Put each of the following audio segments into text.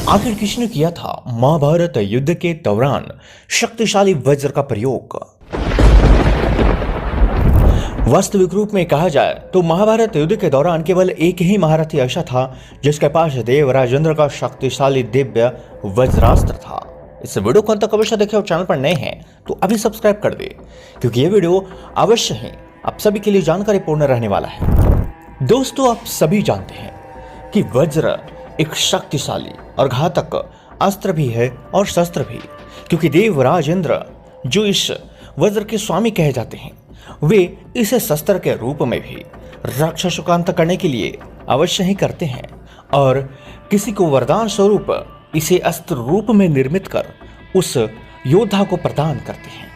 आखिर किसने किया था महाभारत युद्ध के दौरान शक्तिशाली वज्र का प्रयोग? वास्तविक रूप में कहा जाए तो महाभारत युद्ध के दौरान केवल एक ही महारथी ऐसा था जिसके पास देवराज इंद्र का शक्तिशाली दिव्य वज्रास्त्र था। इस वीडियो को अंत तक अवश्य देखें और चैनल पर नए हैं तो अभी सब्सक्राइब कर दे, क्योंकि यह वीडियो अवश्य ही आप सभी के लिए जानकारी पूर्ण रहने वाला है। दोस्तों, आप सभी जानते हैं कि वज्र एक शक्तिशाली और घातक अस्त्र भी है और शस्त्र भी, क्योंकि देवराज इंद्र जो इस वज्र के स्वामी कहे जाते हैं वे इसे शस्त्र के रूप में भी राक्षसों का अंत करने के लिए अवश्य ही करते हैं और किसी को वरदान स्वरूप इसे अस्त्र रूप में निर्मित कर उस योद्धा को प्रदान करते हैं।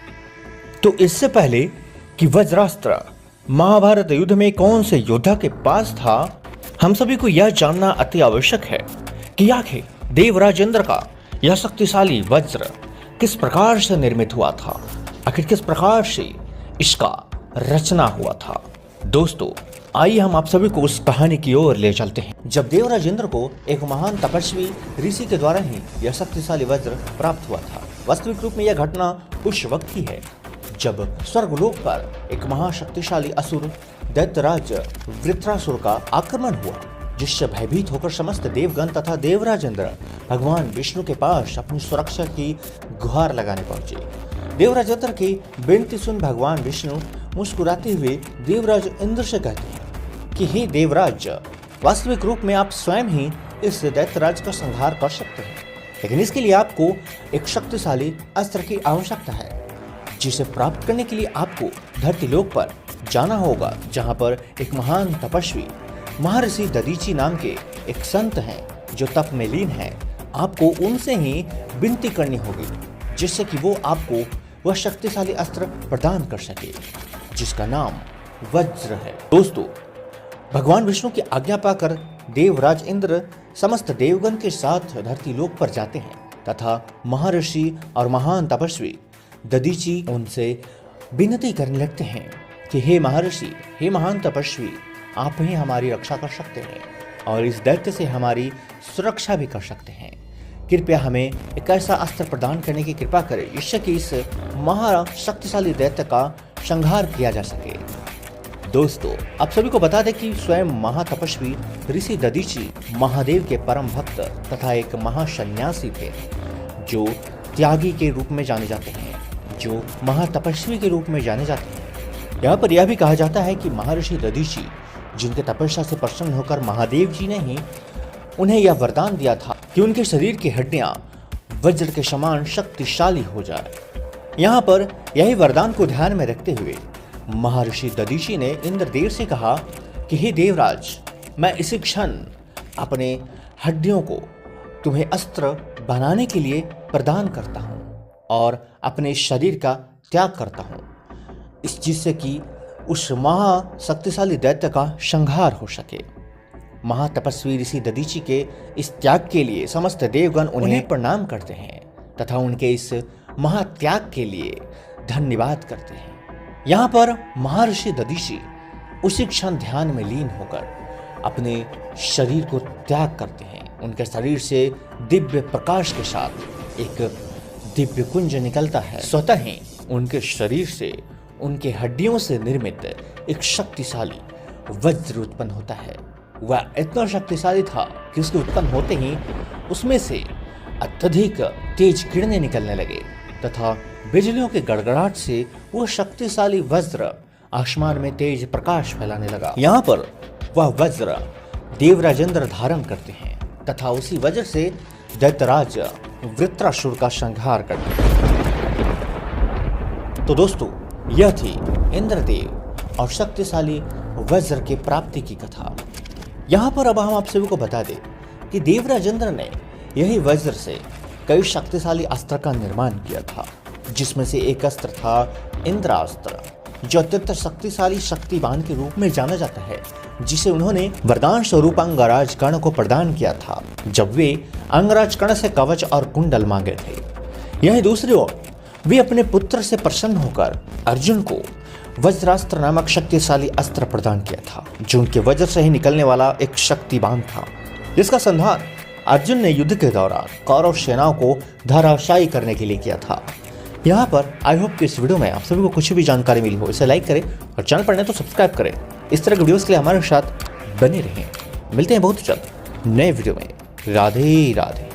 तो इससे पहले कि वज्रास्त्र महाभारत युद्ध में कौन से योद्धा के पास था, हम सभी को यह जानना अति आवश्यक है कि आखिर देवराज इंद्र का यह शक्तिशाली वज्र किस प्रकार से निर्मित हुआ था, आखिर किस प्रकार से इसका रचना हुआ था। दोस्तों, आइए हम आप सभी को उस कहानी की ओर ले चलते हैं जब देवराज इंद्र को एक महान तपस्वी ऋषि के द्वारा ही यह शक्तिशाली वज्र प्राप्त हुआ था। वास्तविक रूप में यह घटना उस वक्त ही है जब स्वर्गलोक पर एक महाशक्तिशाली असुर दैत्यराज वृत्रासुर का आक्रमण हुआ, जिससे भयभीत होकर समस्त देवगण तथा देवराज इंद्र भगवान विष्णु के पास अपनी सुरक्षा की गुहार लगाने पहुंचे। देवराज इंद्र की विनती सुन भगवान विष्णु मुस्कुराते हुए देवराज इंद्र से कहते हैं कि हे देवराज, वास्तविक रूप में आप स्वयं ही इस दैत्यराज का संहार कर सकते हैं, लेकिन इसके लिए आपको एक शक्तिशाली अस्त्र की आवश्यकता है, जिसे प्राप्त करने के लिए आपको धरती लोक पर जाना होगा, जहां पर एक महान तपस्वी महर्षि दधीचि नाम के एक संत हैं जो तप में लीन हैं। आपको उनसे ही विनती करनी होगी जिससे कि वो आपको वह शक्तिशाली अस्त्र प्रदान कर सके जिसका नाम वज्र है। दोस्तों, भगवान विष्णु की आज्ञा पाकर देवराज इंद्र समस्त देवगण के साथ धरती लोक पर जाते हैं तथा महर्षि और महान तपस्वी दधीचि उनसे विनती करने लगते हैं कि हे महर्षि, हे महान तपस्वी, आप ही हमारी रक्षा कर सकते हैं और इस दैत्य से हमारी सुरक्षा भी कर सकते हैं। कृपया हमें एक ऐसा अस्त्र प्रदान करने की कृपा करें जिससे कि इस महाशक्तिशाली दैत्य का संहार किया जा सके। दोस्तों, आप सभी को बता दें कि स्वयं महातपस्वी ऋषि दधीचि महादेव के परम भक्त तथा एक महासन्यासी थे जो त्यागी के रूप में जाने जाते हैं, जो महातपस्वी के रूप में जाने जाते हैं। यहाँ पर यह भी कहा जाता है कि महर्षि दधीचि जिनके तपस्या से प्रसन्न होकर महादेव जी ने ही उन्हें यह वरदान दिया था कि उनके शरीर की हड्डियां वज्र के समान शक्तिशाली हो जाए। यहाँ पर यही वरदान को ध्यान में रखते हुए महर्षि दधीचि ने इंद्रदेव से कहा कि हे देवराज, मैं इसी क्षण अपने हड्डियों को तुम्हें अस्त्र बनाने के लिए प्रदान करता हूँ और अपने शरीर का त्याग करता हूँ, इस जिससे कि उस महाशक्तिशाली दैत्य का संहार हो सके। महातपस्वी ऋषि दधीचि के इस त्याग के लिए समस्त देवगण उन्हें प्रणाम करते हैं तथा उनके इस महात्याग के लिए धन्यवाद करते हैं। यहाँ पर महर्षि दधीचि उसी क्षण ध्यान में लीन होकर अपने शरीर को त्याग करते हैं। उनके शरीर से दिव्य प्रकाश के साथ एक दिव्य कुंज निकलता है। स्वतः ही उनके शरीर से, उनके हड्डियों से निर्मित एक शक्तिशाली वज्र उत्पन्न होता है। वह इतना शक्तिशाली था कि उसके उत्पन्न होते ही उसमें से अत्यधिक तेज किरणें निकलने लगे तथा बिजलियों के गड़गड़ाहट से वह शक्तिशाली वज्र आसमान में तेज प्रकाश फैलाने लगा। यहाँ पर वह वज्र देवराज इंद्र धारण करते हैं तथा उसी वज्र से दैत्यराज वृत्रासुर का संहार करते हैं। तो दोस्तों, यह थी इंद्रदेव और शक्तिशाली वज्र की प्राप्ति की कथा। यहाँ पर अब हम आप सभी को बता दें कि देवराज इंद्र ने यही वज्र से कई शक्तिशाली अस्त्र का निर्माण किया था, जिसमें से एक अस्त्र था इंद्रास्त्र, जो अत्यंत शक्तिशाली शक्तिवान के रूप में जाना जाता है, जिसे उन्होंने वरदान स्वरूप अंगराज कर्ण को प्रदान किया था जब वे अंगराज कर्ण से कवच और कुंडल मांगे थे। यही दूसरी ओर वे अपने पुत्र से प्रसन्न होकर अर्जुन को वज्रास्त्र नामक शक्तिशाली अस्त्र प्रदान किया था, जो उनके वज्र से ही निकलने वाला एक शक्तिवान था, जिसका संधान अर्जुन ने युद्ध के दौरान कौरव सेनाओं को धराशायी करने के लिए किया था। यहाँ पर आई होप कि इस वीडियो में आप सभी को कुछ भी जानकारी मिली हो। इसे लाइक करें और चैनल पर नए तो सब्सक्राइब करें। इस तरह के वीडियोस के लिए हमारे साथ बने रहें। मिलते हैं बहुत जल्द नए वीडियो में। राधे राधे।